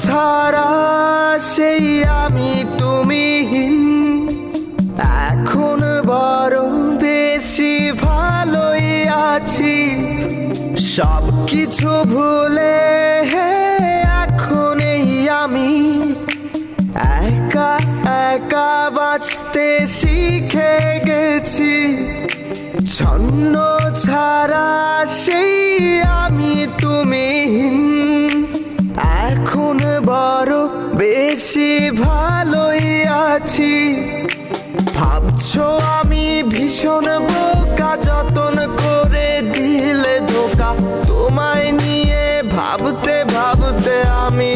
ছাড়া সেই আমি তুমিহীন, এখন বড় বেশি ভালোই আছি। সব কিছু ভুলে এখন এই আমি একা একা বাঁচতে শিখে গেছি। ছন্ন ছাড়া সেই আমি তুমিহীন, এখন বড় বেশি ভালোই আছি। ভাবছো আমি ভীষণ বোকা, যতন করে দিলে ধোকা। তোমায় নিয়ে ভাবতে ভাবতে আমি